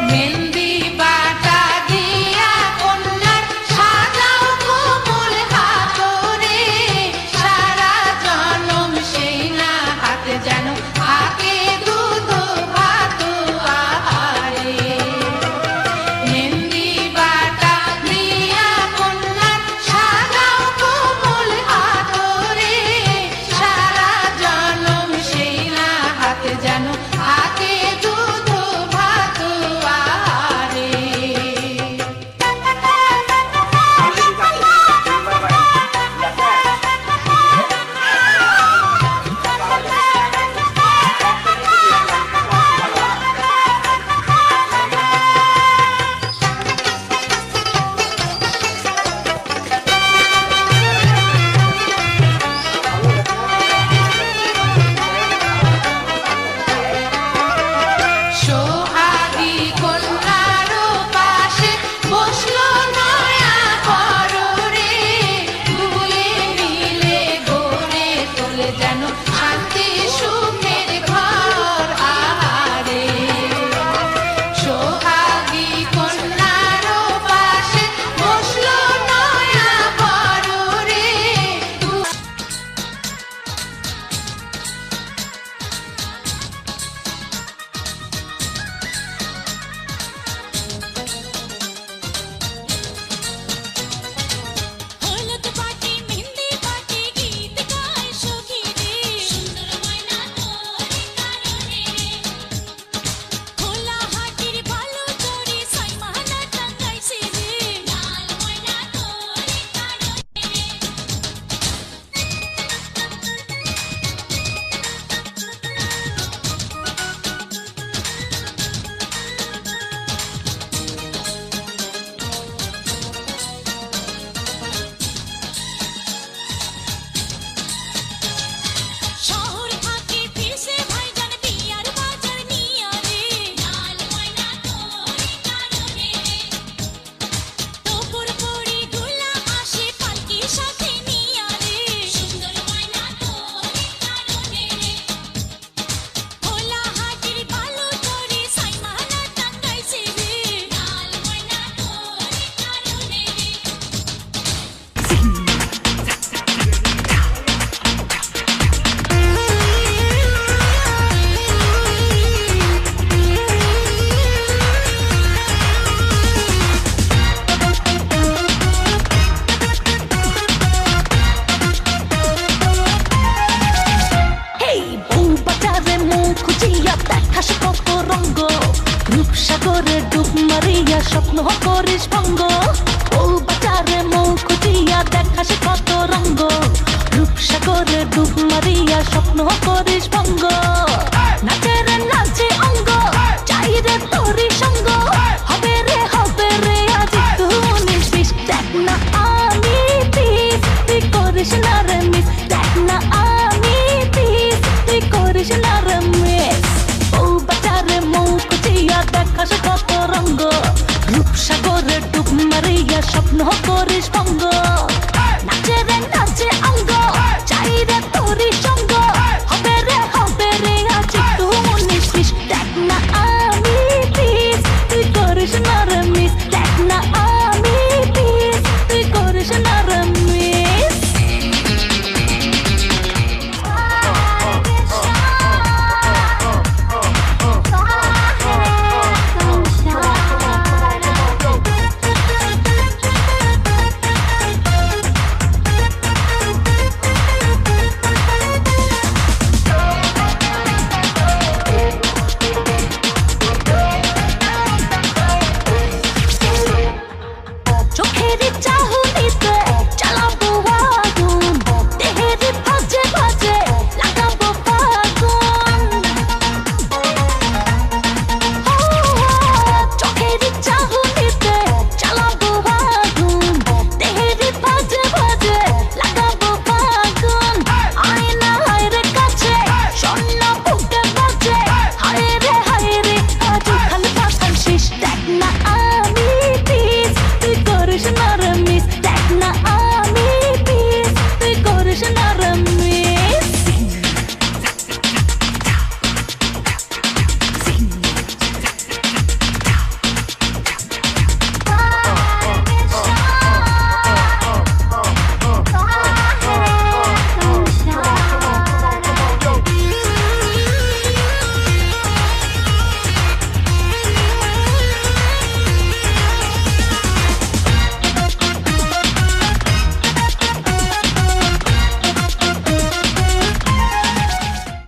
মেহেন্দি বাটা দিয়া কন্যার সাজাও কোমল হাতরে, সারা জনম সেই না হাতে যেন থাকে দুধ ভাত আহারে। মেহেন্দি বাটা দিয়া কন্যার সাজাও কোমল হাতরে, সারা জনম সেই না হাতে যেন থাকে দুধ ভাত আহারে। সোহাগী কন্যার পাশে বসলো নয়া পররে, দুয়ে মিলে গড়ে তোলে যেন শান্তি সুখের ঘর আহারে। সোহাগী কন্যার পাশে বসলো নয়া পররে, হলুদ পাটি মেহেন্দি পাটি গীত গায় সখী রে, সুন্দর ময়না তোরে কারণে রে। খোলা হাটির ভালো চড়ে সাইমানা টাঙ্গাইছে রে, লাল ময়না তোরে কারণে রে। শহর থাকে ফিরছে ভাইজান বিয়ার বাজার নিয়া রে, লাল ময়না তোরে কারণে রে। তোপুর পড়ি দুলা আসে পালকি সাথে নিয়া রে, সুন্দর ময়না তোরে কারণে রে। খোলা হাটির ভালো চড়ে সাইমানা টাঙ্গাইছে রে, লাল ময়না তোরে কারণে রে। হেই বউ বাজারে মুখ খুঁজিয়া দেখাস কত রঙ্গ, রূপসাগরে ডুব মারিয়া স্বপ্ন করিস ভঙ্গ। বউ বাজারে মুখ খুঁজিয়া দেখাস কত রঙ্গ, রূপসাগরে ডুব মারিয়া স্বপ্ন করিস ভঙ্গ। নাচে রে নাচে অঙ্গ, চাই রে তোরি সঙ্গ, হবে রে আজ একটু উনিশ বিশ। দেখ না আমি পিস, তুই করিস না রে মিস। দেখ না আমি পিস, তুই করিস না রে মিস। বউ বাজারে মুখ খুঁজিয়া দেখাস কত রঙ্গ, রূপসাগরে ডুব মারিয়া স্বপ্ন করিস ভঙ্গ।